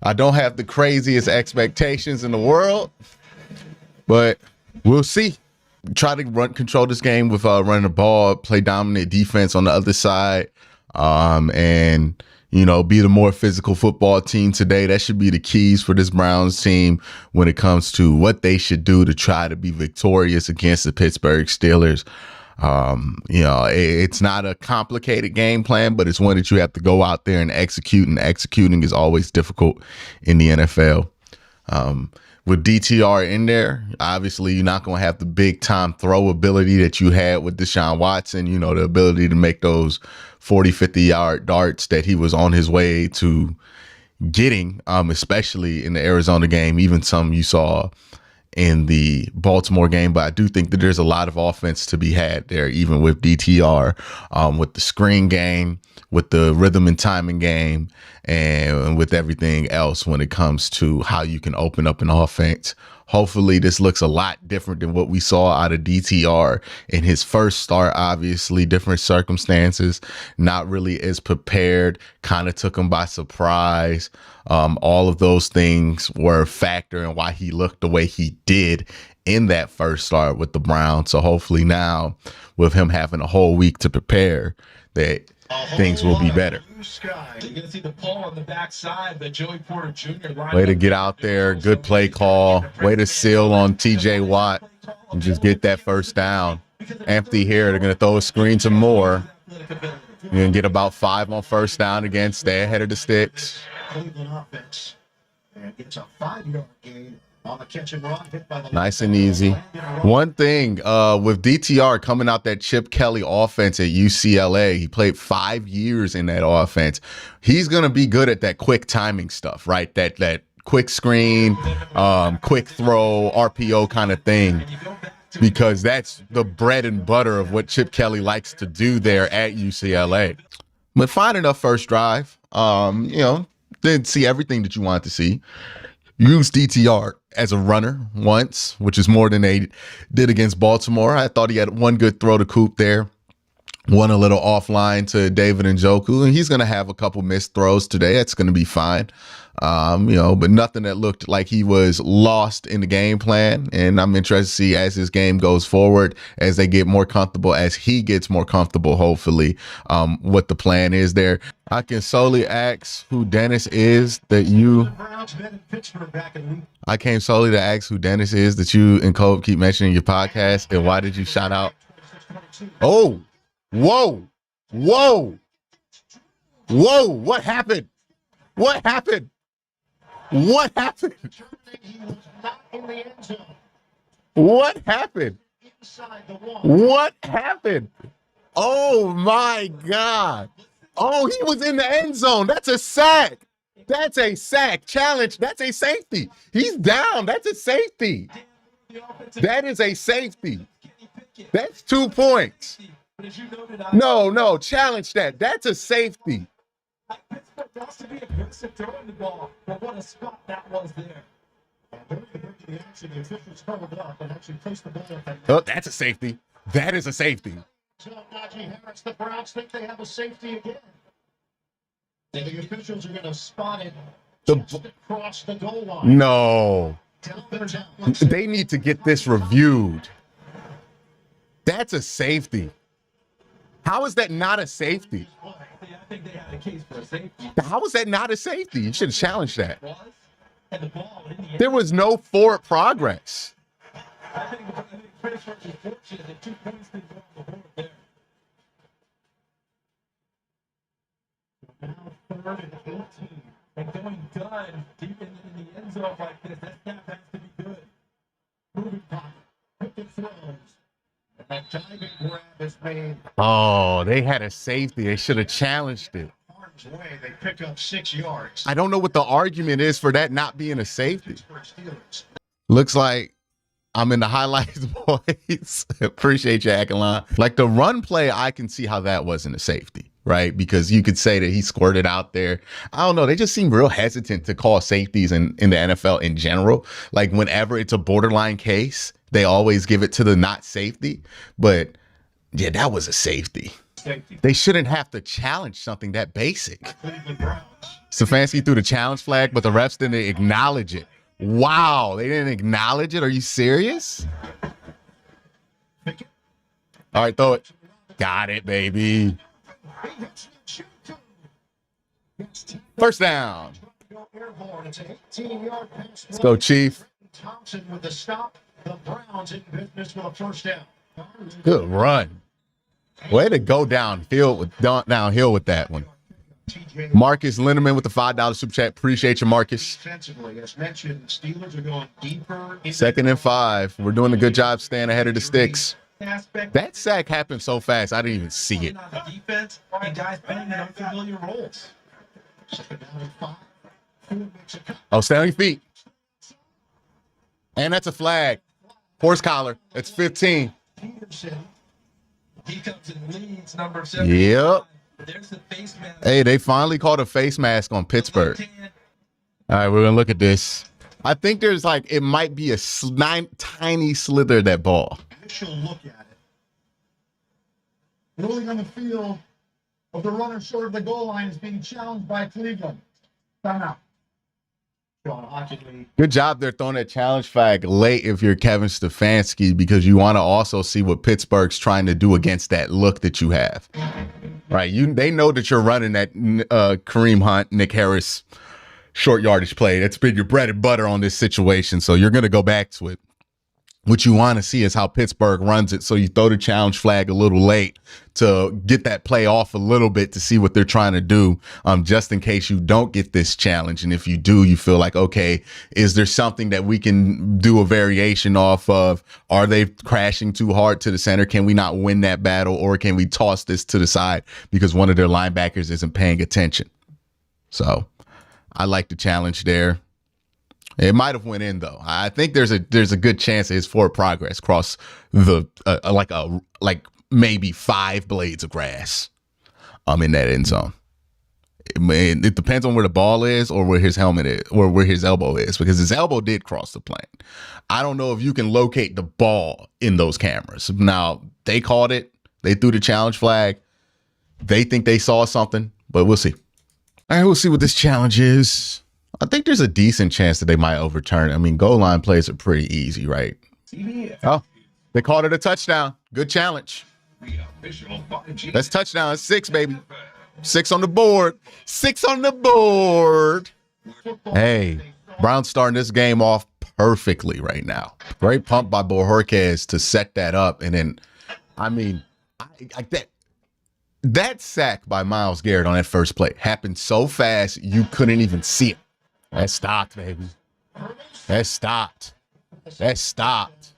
I don't have the craziest expectations in the world, but we'll see. Try to control this game with running the ball, play dominant defense on the other side, and be the more physical football team today. That should be the keys for this Browns team when it comes to what they should do to try to be victorious against the Pittsburgh Steelers. It's not a complicated game plan, but it's one that you have to go out there and execute, and executing is always difficult in the NFL. With DTR in there, obviously you're not going to have the big time throw ability that you had with Deshaun Watson, the ability to make those 40, 50-yard darts that he was on his way to getting, especially in the Arizona game, even some you saw in the Baltimore game. But I do think that there's a lot of offense to be had there, even with DTR, with the screen game, with the rhythm and timing game, and with everything else when it comes to how you can open up an offense. Hopefully this looks a lot different than what we saw out of DTR in his first start. Obviously different circumstances, not really as prepared, kind of took him by surprise. All of those things were a factor in why he looked the way he did in that first start with the Browns. So hopefully now, with him having a whole week to prepare, that things will be better. Way to get out there. Good play call. Way to seal on TJ Watt and just get that first down. Empty here. They're going to throw a screen to Moore. You're going to get about 5 on first down again. Stay ahead of the sticks. Nice and easy. One thing with DTR coming out that Chip Kelly offense at UCLA, he played 5 years in that offense. He's going to be good at that quick timing stuff, right? That quick screen, quick throw, RPO kind of thing, because that's the bread and butter of what Chip Kelly likes to do there at UCLA. But fine enough first drive. Didn't see everything that you wanted to see. Used DTR as a runner once, which is more than they did against Baltimore. I thought he had one good throw to Coop there. One a little offline to David Njoku, and he's going to have a couple missed throws today. That's going to be fine. But nothing that looked like he was lost in the game plan. And I'm interested to see as this game goes forward, as they get more comfortable, as he gets more comfortable, hopefully, what the plan is there. I can solely ask who Dennis is that you. I came solely to ask who Dennis is that you and Cole keep mentioning in your podcast, and why did you shout out? Oh, whoa, whoa, whoa! What happened? What happened? What happened? What happened? What happened? Oh my God. Oh, he was in the end zone. That's a sack. That's a sack. Challenge. That's a safety. He's down. That's a safety. That is a safety. That's 2 points. No, challenge that. That's a safety. Has to be aggressive throwing the ball, but what a spot that was there. Oh, that's a safety. That is a safety. So Najee Harris, the Browns think they have a safety again. The officials are going to spot it just across the goal line. No. They need to get this reviewed. That's a safety. How is that not a safety? I think they had a case for a safety. How was that not a safety? You should have challenged that. There was no forward progress. I think Pittsburgh is fortunate that 2 points didn't go on the board there. Now 3rd and 18. And going gun deep in the end zone like this, that snap has to be good. Moving pocket. Quick throws. That diving grab is made. Oh, they had a safety. They should have challenged it. They pick up 6 yards. I don't know what the argument is for that not being a safety. Looks like I'm in the highlights, boys. Appreciate you, Akalon. Like the run play, I can see how that wasn't a safety, right? Because you could say that he squirted out there. I don't know. They just seem real hesitant to call safeties in the NFL in general. Like whenever it's a borderline case, they always give it to the not safety. But yeah, that was a safety. They shouldn't have to challenge something that basic. Stefanski threw the challenge flag, but the refs didn't acknowledge it. Wow, they didn't acknowledge it? Are you serious? All right, throw it. Got it, baby. First down. Let's go, Chief. Thompson with the stop. The Browns in business with a first down. Good run. Way to go downhill with that one. Marcus Lindemann with the $5 super chat. Appreciate you, Marcus. Defensively, as mentioned, the Steelers are going deeper. 2nd and 5. We're doing a good job staying ahead of the sticks. That sack happened so fast, I didn't even see it. Defense and guys playing in unfamiliar roles. Oh, stay on your feet. And that's a flag. Horse collar. That's 15. He comes and leads number 7. Yep. There's the face mask. Hey, they finally caught a face mask on Pittsburgh. All right, we're going to look at this. I think there's it might be a tiny slither of that ball. Initial look at it. Ruling on the field of the runner short of the goal line is being challenged by Cleveland. Timeout. Good job there throwing that challenge flag late if you're Kevin Stefanski, because you want to also see what Pittsburgh's trying to do against that look that you have. Right? They know that you're running that Kareem Hunt, Nick Harris short yardage play. That's been your bread and butter on this situation, so you're going to go back to it. What you want to see is how Pittsburgh runs it, so you throw the challenge flag a little late to get that play off a little bit to see what they're trying to do, just in case you don't get this challenge. And if you do, you feel like, okay, is there something that we can do a variation off of? Are they crashing too hard to the center? Can we not win that battle, or can we toss this to the side because one of their linebackers isn't paying attention? So I like the challenge there. It might have went in though. I think there's a good chance of his forward progress across the like maybe 5 blades of grass in that end zone. It depends on where the ball is or where his helmet is or where his elbow is, because his elbow did cross the plane. I don't know if you can locate the ball in those cameras. Now, they called it. They threw the challenge flag. They think they saw something, but we'll see. All right, we'll see what this challenge is. I think there's a decent chance that they might overturn it. I mean, goal line plays are pretty easy, right? Oh, they called it a touchdown. Good challenge. That's touchdown. It's 6, baby. 6 on the board. 6 on the board. Hey, Browns starting this game off perfectly right now. Great pump by Bojorquez to set that up. And then, I mean, that sack by Myles Garrett on that first play happened so fast you couldn't even see it. That stopped, baby. That stopped. That stopped.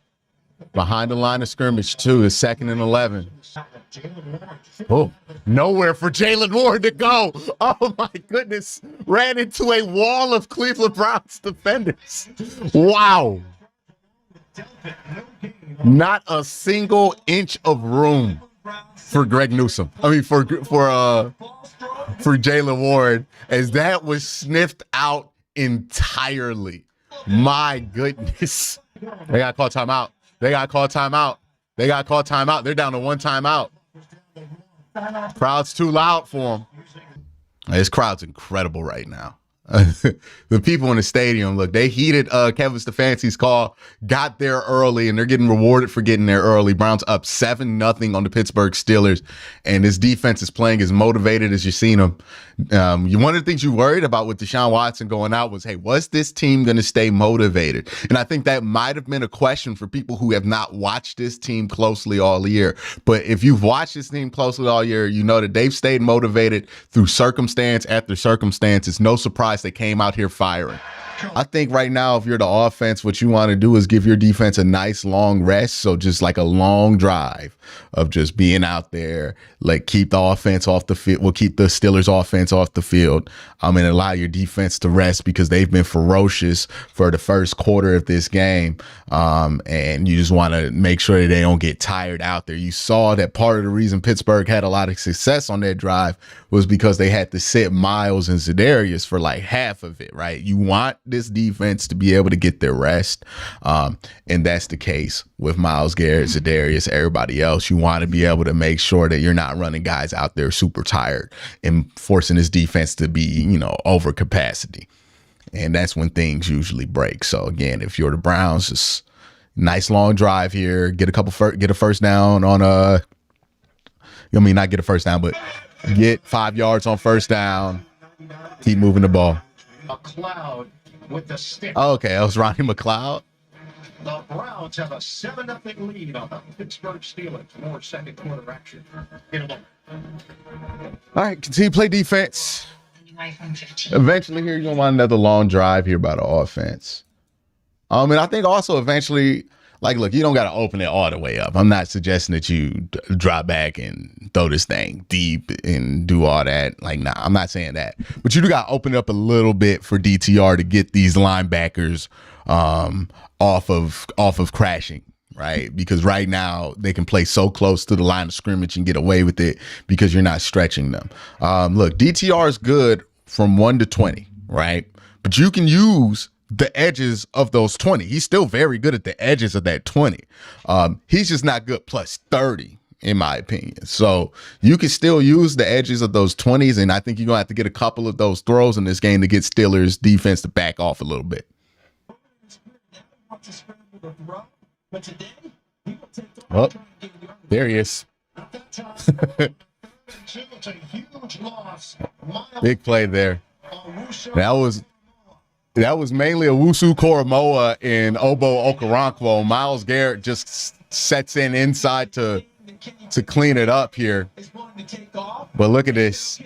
Behind the line of scrimmage, too, is 2nd and 11. Oh, nowhere for Jalen Ward to go. Oh, my goodness. Ran into a wall of Cleveland Browns defenders. Wow. Not a single inch of room for Greg Newsome. I mean, for Jalen Ward, as that was sniffed out entirely. My goodness. They got to call timeout. They got to call timeout. They got to call timeout. They're down to 1 timeout. Crowd's too loud for them. This crowd's incredible right now. The people in the stadium, look, they heeded Kevin Stefanski's call, got there early, and they're getting rewarded for getting there early. Browns up 7-0 on the Pittsburgh Steelers, and this defense is playing as motivated as you've seen them. One of the things you worried about with Deshaun Watson going out was, hey, was this team going to stay motivated? And I think that might have been a question for people who have not watched this team closely all year. But if you've watched this team closely all year, you know that they've stayed motivated through circumstance after circumstance. It's no surprise they came out here firing. I think right now, if you're the offense, what you want to do is give your defense a nice long rest. So just like a long drive of just being out there, like keep the offense off the field. We'll keep the Steelers offense off the field and allow your defense to rest, because they've been ferocious for the first quarter of this game. And you just want to make sure that they don't get tired out there. You saw that part of the reason Pittsburgh had a lot of success on that drive was because they had to sit Miles and Za'Darius for like half of it, right? You want this defense to be able to get their rest. And that's the case with Myles Garrett, Za'Darius, everybody else. You want to be able to make sure that you're not running guys out there super tired and forcing this defense to be, you know, over capacity. And that's when things usually break. So again, if you're the Browns, just nice long drive here, get a first down on not get a first down, but get 5 yards on first down. Keep moving the ball. McLeod with the stick. Oh, okay, that was Ronnie McLeod. The Browns have a 7-0 lead on the Pittsburgh Steelers. More second quarter action. All right, continue to play defense. Eventually here, you're going to want another long drive here by the offense. And I think also eventually, like, look, you don't got to open it all the way up. I'm not suggesting that you drop back and throw this thing deep and do all that. Like, nah, I'm not saying that. But you do got to open it up a little bit for DTR to get these linebackers off of crashing, right? Because right now they can play so close to the line of scrimmage and get away with it because you're not stretching them. Look, DTR is good from 1 to 20, right? But you can use the edges of those 20. He's still very good at the edges of that 20. He's just not good plus 30, in my opinion. So you can still use the edges of those 20s, and I think you're going to have to get a couple of those throws in this game to get Steelers defense to back off a little bit. Oh, there he is. Big play there. That was mainly Owusu Koromoa and Obo Okoronkwo. Myles Garrett just sets in inside to clean it up here. But look at this.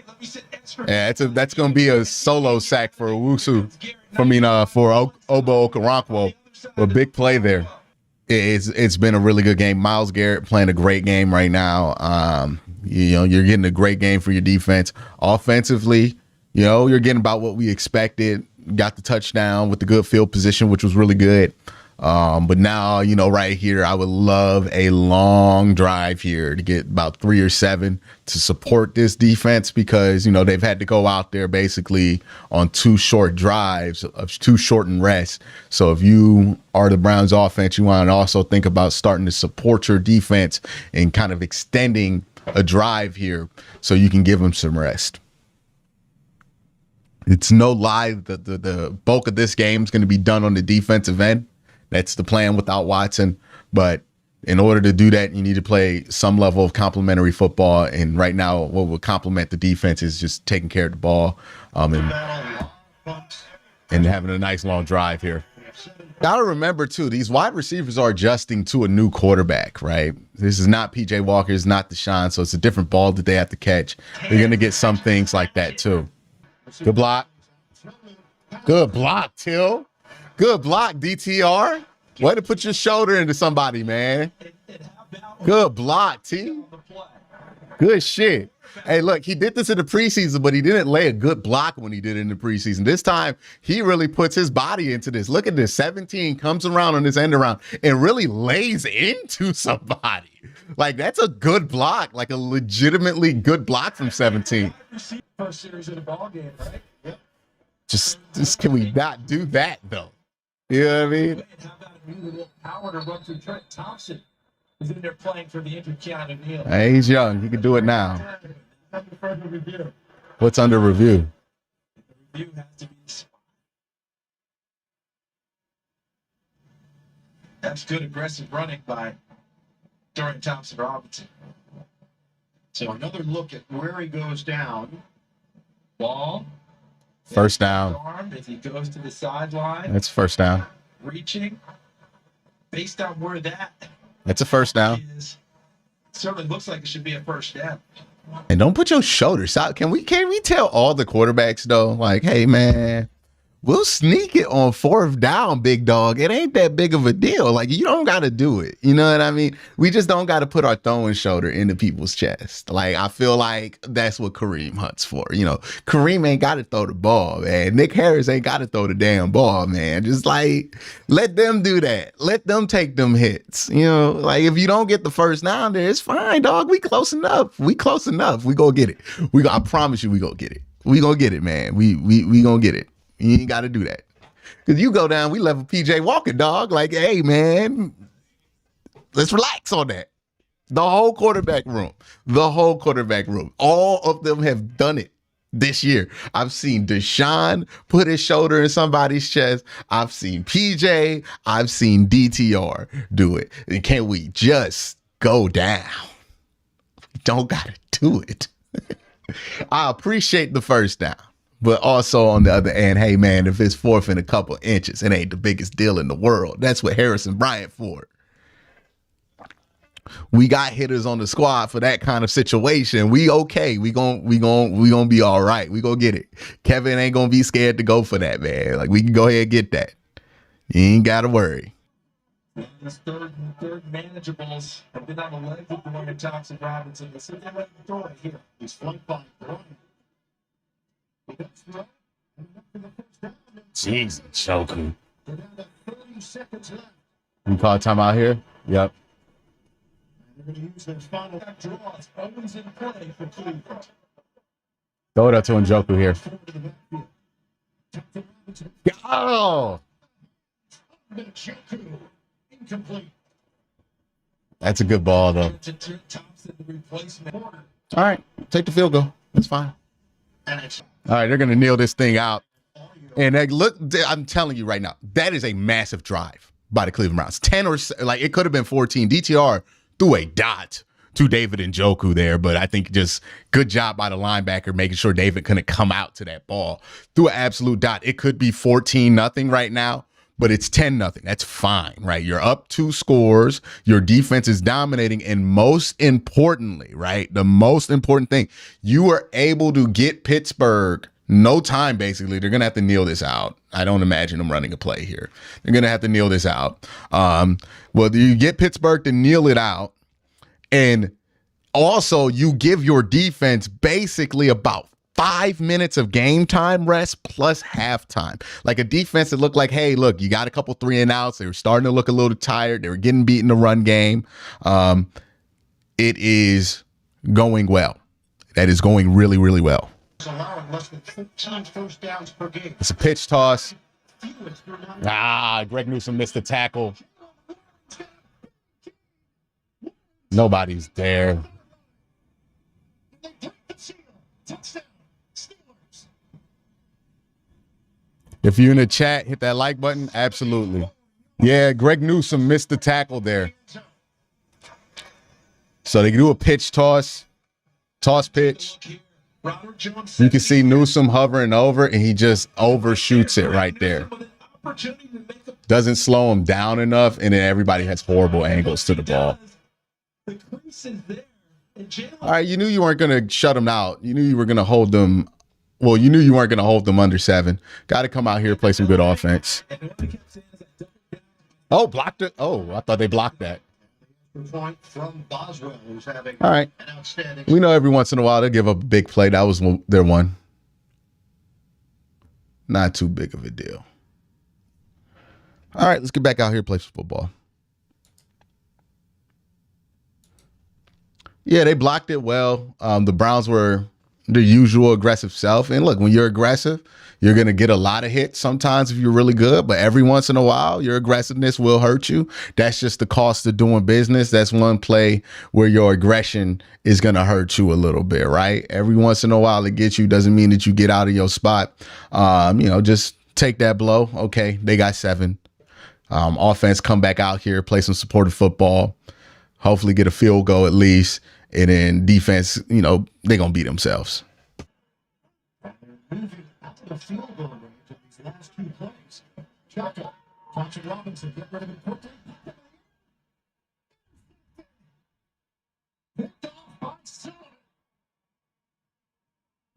Yeah, that's going to be a solo sack for Obo Okoronkwo. A big play there. It's been a really good game. Myles Garrett playing a great game right now. You're getting a great game for your defense. Offensively, you're getting about what we expected. Got the touchdown with the good field position, which was really good. But now, right here, I would love a long drive here to get about 3 or 7 to support this defense because, they've had to go out there basically on 2 short drives of 2 shortened rests. So if you are the Browns offense, you want to also think about starting to support your defense and kind of extending a drive here so you can give them some rest. It's no lie that the bulk of this game is going to be done on the defensive end. That's the plan without Watson. But in order to do that, you need to play some level of complementary football. And right now, what will complement the defense is just taking care of the ball and having a nice long drive here. Got to remember, too, these wide receivers are adjusting to a new quarterback, right? This is not P.J. Walker. It's not Deshaun. So it's a different ball that they have to catch. They're going to get some things like that, too. Good block. Good block, Till. Good block, DTR. Way to put your shoulder into somebody, man. Good block, T. Good shit. Hey, look, he did this in the preseason, but he didn't lay a good block when he did it in the preseason. This time, he really puts his body into this. Look at this. 17 comes around on this end around and really lays into somebody. Like, that's a good block, like a legitimately good block from 17. First series of the ball game, right? Yep. Just can we not do that, though? You know what I mean? How about a little power to run through Trent Thompson, who's in there playing for the injured Keanu Neal? Hey, he's young. He can do it now. Under further review. What's under review? The review has to be the spot. That's good aggressive running by Dorian Thompson-Robinson. So another look at where he goes down. Ball. First down. Arm as he goes to the sideline. That's first down. Reaching. Based on where that That's a first down. is, certainly looks like it should be a first down. And don't put your shoulders out. Can we tell all the quarterbacks though? Like, hey man, we'll sneak it on 4th down, big dog. It ain't that big of a deal. Like, you don't got to do it. You know what I mean? We just don't got to put our throwing shoulder into people's chest. Like, I feel like that's what Kareem Hunt's for. Kareem ain't got to throw the ball, man. Nick Harris ain't got to throw the damn ball, man. Just like, let them do that. Let them take them hits. Like, if you don't get the first down there, it's fine, dog. We close enough. We close enough. We go get it. I promise you we go get it. We gonna get it, man. We gonna get it. You ain't got to do that. Because you go down, we level PJ Walker, dog. Like, hey, man, let's relax on that. The whole quarterback room. All of them have done it this year. I've seen Deshaun put his shoulder in somebody's chest. I've seen PJ. I've seen DTR do it. And can we just go down? Don't gotta do it. I appreciate the first down. But also on the other hand, hey man, if it's fourth and a couple inches, it ain't the biggest deal in the world. That's what Harrison Bryant for. We got hitters on the squad for that kind of situation. We okay. We gon' be all right. We gonna get it. Kevin ain't gonna be scared to go for that, man. Like, we can go ahead and get that. You ain't gotta worry. This third manageables have been on the leg with Dorian Thompson-Robinson. Let's see if they're ready to throw it here. He's flanked by Brian. Jeez, choking. They're down to 30 seconds left. You call timeout here? Yep. They're going to use those final draws. Always in play for Cleveland. Throw it up to Njoku here. Oh! Njoku, incomplete. That's a good ball, though. Thompson, the replacement. All right, take the field goal. That's fine. And it's All right, they're going to kneel this thing out. And look, I'm telling you right now, that is a massive drive by the Cleveland Browns. 10 or like it could have been 14. DTR threw a dot to David Njoku there, but I think just good job by the linebacker making sure David couldn't come out to that ball. Threw an absolute dot. It could be 14-0 right now, but it's 10-0. That's fine, right? You're up 2 scores. Your defense is dominating. And most importantly, right, the most important thing, you were able to get Pittsburgh no time, basically. They're going to have to kneel this out. I don't imagine them running a play here. They're going to have to kneel this out. Well, you get Pittsburgh to kneel it out, and also you give your defense basically about 5 minutes of game time rest plus halftime. Like a defense that looked like, hey, look, you got a couple 3-and-outs. They were starting to look a little tired. They were getting beat in the run game. It is going well. That is going really, really well. allowing less than 15 first downs per game. It's a pitch toss. Greg Newsome missed the tackle. Nobody's there. If you're in the chat, hit that like button. Absolutely. Yeah, Greg Newsome missed the tackle there. So they do a pitch toss pitch. You can see Newsome hovering over, and he just overshoots it right there. Doesn't slow him down enough, and then everybody has horrible angles to the ball. All right, you knew you weren't going to shut them out. You knew you were going to hold them. Well, you knew you weren't going to hold them under 7. Got to come out here and play some good offense. Oh, blocked it. Oh, I thought they blocked that. From Boswell, who's having all right. an outstanding. We know every once in a while they'll give up a big play. That was their one. Not too big of a deal. All right, let's get back out here and play some football. Yeah, they blocked it well. The Browns were their usual aggressive self. And look, when you're aggressive, you're going to get a lot of hits sometimes if you're really good. But every once in a while, your aggressiveness will hurt you. That's just the cost of doing business. That's one play where your aggression is going to hurt you a little bit, right? Every once in a while it gets you. Doesn't mean that you get out of your spot. Just take that blow. Okay, they got 7. Offense, come back out here, play some supportive football. Hopefully get a field goal at least. And then defense, they're going to beat themselves. The field goal range of these last 2 plays. Chaka, Thompson-Robinson, get rid of it quickly.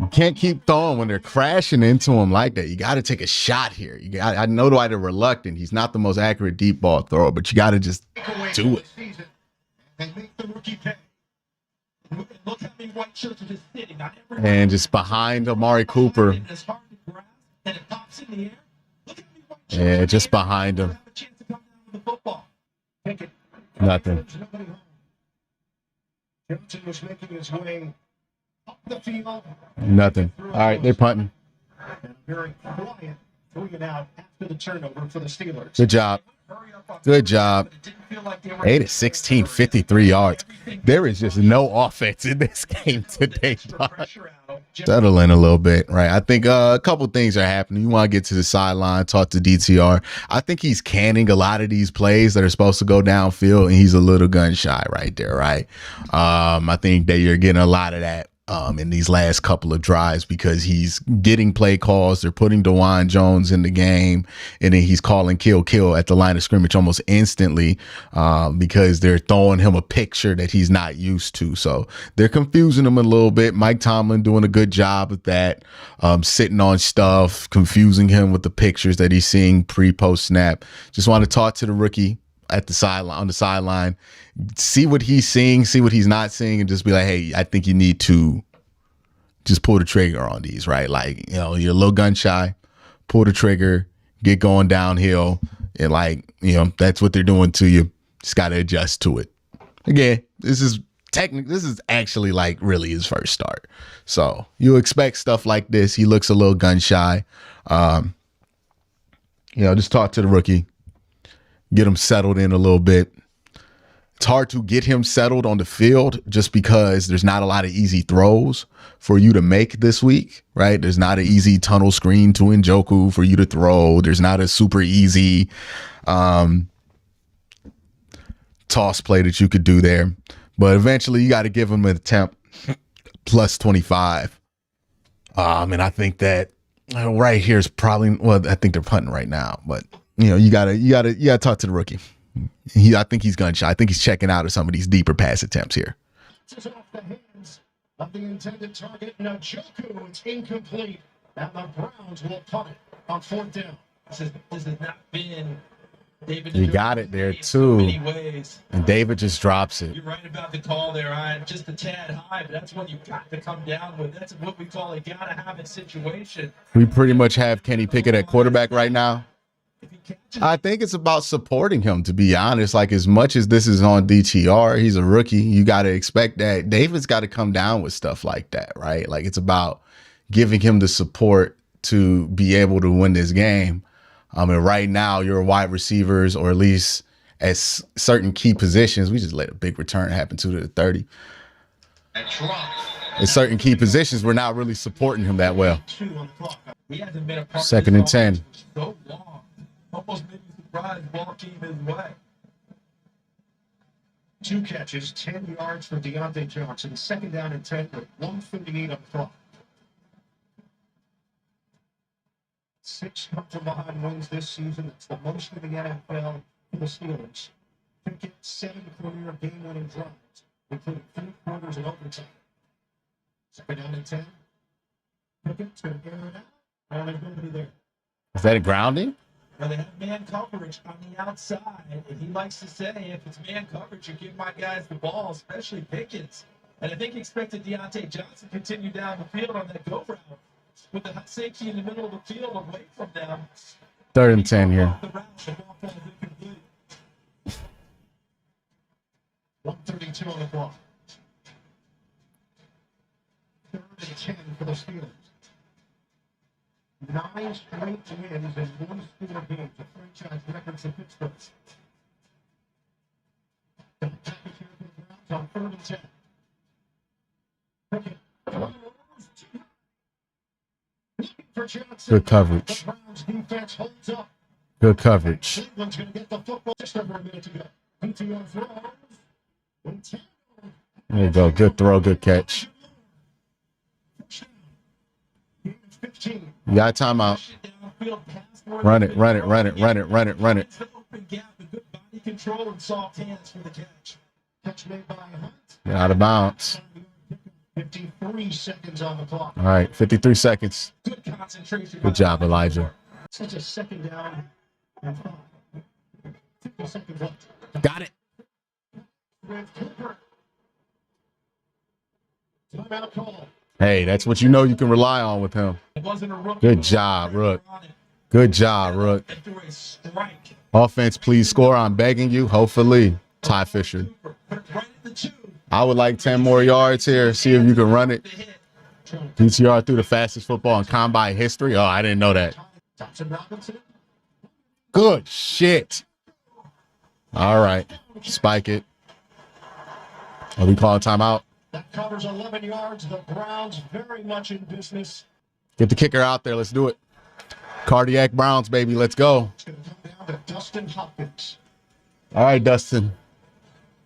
You can't keep throwing when they're crashing into him like that. You got to take a shot here. I know why they're reluctant. He's not the most accurate deep ball thrower, but you got to just do it. And make the rookie pay. Look how many white shirts are just sitting. And just behind Amari Cooper. Yeah, just behind him. Nothing. Johnson was making his way up the field. Nothing. All right, they're punting. And a very quiet 3 and out after the turnover for the Steelers. Good job. Good job. 8 of 16, 53 yards. There is just no offense in this game today. Settle in a little bit, right? I think a couple things are happening. You want to get to the sideline, talk to DTR. I think he's canning a lot of these plays that are supposed to go downfield, and he's a little gun shy right there, right? I think that you're getting a lot of that in these last couple of drives because he's getting play calls. They're putting DeJuan Jones in the game, and then he's calling kill at the line of scrimmage almost instantly because they're throwing him a picture that he's not used to. So they're confusing him a little bit. Mike Tomlin doing a good job of that, sitting on stuff, confusing him with the pictures that he's seeing pre-post snap. Just want to talk to the rookie at the sideline, on the sideline, see what he's seeing, see what he's not seeing, and just be like, hey, I think you need to just pull the trigger on these, right? Like, you know, you're a little gun shy, pull the trigger, get going downhill, and like, you know, that's what they're doing to you. Just got to adjust to it. Again, this is actually like really his first start. So you expect stuff like this. He looks a little gun shy. You know, just talk to the rookie. Get him settled in a little bit. It's hard to get him settled on the field just because there's not a lot of easy throws for you to make this week, right? There's not an easy tunnel screen to Njoku for you to throw. There's not a super easy toss play that you could do there. But eventually you got to give him an attempt plus 25. And I think that right here is probably, well, I think they're punting right now, but you know, you gotta talk to the rookie. I think he's gun shy. I think he's checking out of some of these deeper pass attempts here. This is off the hands of the intended target, Njoku. It's incomplete. Now the Browns will punt it on 4th down. This has not been David. You got it there too. And David just drops it. You're right about the call there, Ryan. Just a tad high, but that's what you've got to come down with. That's what we call a gotta have it situation. We pretty much have Kenny Pickett at quarterback right now. I think it's about supporting him, to be honest. Like, as much as this is on DTR, he's a rookie. You got to expect that David's got to come down with stuff like that, right? Like, it's about giving him the support to be able to win this game. And right now, your wide receivers, or at least at certain key positions, we just let a big return happen to the 30. At certain key positions, we're not really supporting him that well. 2nd and 10. Almost made me surprised ball came his way. 2 catches, 10 yards for Deontay Johnson. 2nd down and 10 with 1:38 on the clock. 6 come from behind wins this season. It's the most in the NFL for the Steelers. Pickett 7 career game-winning drives, including 3 quarters and overtime. 2nd down and 10. Pickett's going to air it out. Oh, there's nobody there. Is that a grounding? Now they have man coverage on the outside, and he likes to say, if it's man coverage, you give my guys the ball, especially Pickens. And I think he expected Deontay Johnson to continue down the field on that go route with the safety in the middle of the field away from them. 3rd and 10 here. 1:32 on the clock. 3rd and 10 for the Steelers. 9 straight wins in 1-score games, a franchise record for Pittsburgh. The package here for the Browns on 3rd and 10. For Johnson. Good coverage. The Browns defense holds up. Good coverage. Cleveland's going to get the football just over a minute to go. PTO throws. There you go. Good throw, good catch. You got timeout. Run it, run it, run it, run it, run it, run it. Control and soft hands for the catch. Catch made by Hunt. You're out of bounds. 53 seconds on the clock. All right, 53 seconds. Good concentration. Good job, Elijah. Such a 2nd down and 5. 50 seconds left. Got it. With Cooper. Timeout call. Hey, that's what you know you can rely on with him. Good job, Rook. Good job, Rook. Offense, please score. I'm begging you. Hopefully, Ty Fisher. I would like 10 more yards here. See if you can run it. PTR threw the fastest football in combine history. Oh, I didn't know that. Thompson Robinson. Good shit. All right. Spike it. Are we calling timeout? That covers 11 yards. The Browns very much in business. Get the kicker out there. Let's do it. Kardiac Browns, baby. Let's go. It's going to come down to Dustin Hopkins. All right, Dustin.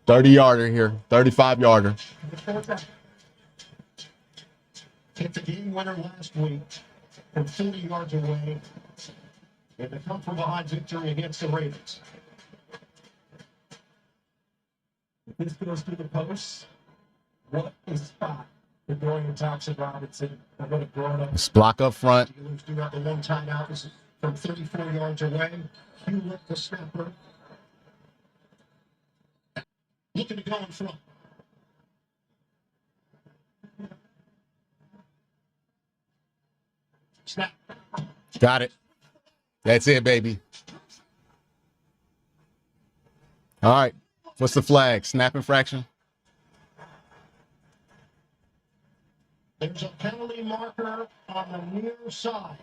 30-yarder here. 35-yarder. Hit the game winner last week from 40 yards away in the come from behind victory against the Ravens. If this goes through the post, what a spot for Dorian Thompson Robinson. I'm going to grow it up. Let's block up front. Steelers do have the one timeout. This is from 34 yards away. Hewlett, the snapper. Looking to go in front. Snap. Got it. That's it, baby. All right. What's the flag? Snap infraction? There's a penalty marker on the near side.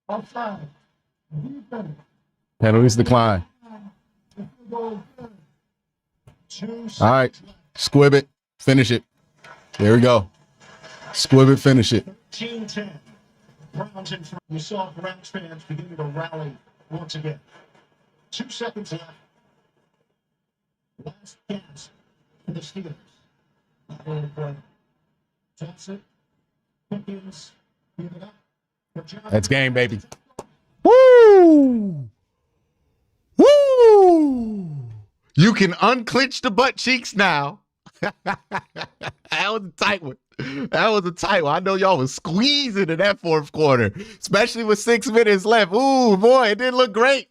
Offside. Defense. Penalties decline. 2 seconds All right. left. Squib it. Finish it. There we go. Squib it. Finish it. 13-10. Browns in front. You saw Browns fans beginning to rally once again. 2 seconds left. Last gasp for the Steelers. Johnson, Pickens, give it up. For Johnson. That's game, baby. Woo! Woo! You can unclench the butt cheeks now. That was a tight one. That was a tight one. I know y'all was squeezing in that fourth quarter, especially with 6 minutes left. Ooh, boy, it didn't look great.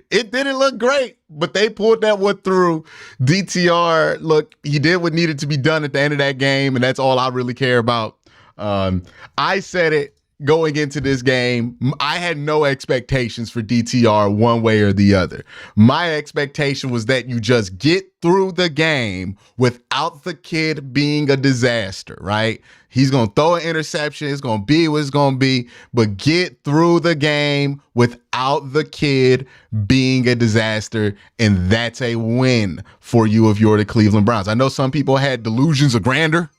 It didn't look great, but they pulled that one through. DTR, look, he did what needed to be done at the end of that game, and that's all I really care about. I said it going into this game. I had no expectations for DTR one way or the other. My expectation was that you just get through the game without the kid being a disaster, right? He's going to throw an interception. It's going to be what it's going to be, but get through the game without the kid being a disaster. And that's a win for you if you're the Cleveland Browns. I know some people had delusions of grandeur,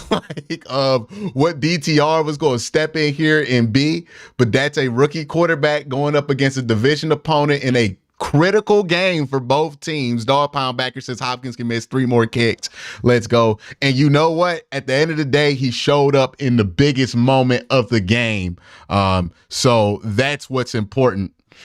like of what DTR was going to step in here and be, but that's a rookie quarterback going up against a division opponent in a critical game for both teams. Dog Pound Backer says Hopkins can miss 3 more kicks. Let's go. And you know what? At the end of the day, he showed up in the biggest moment of the game. So that's what's important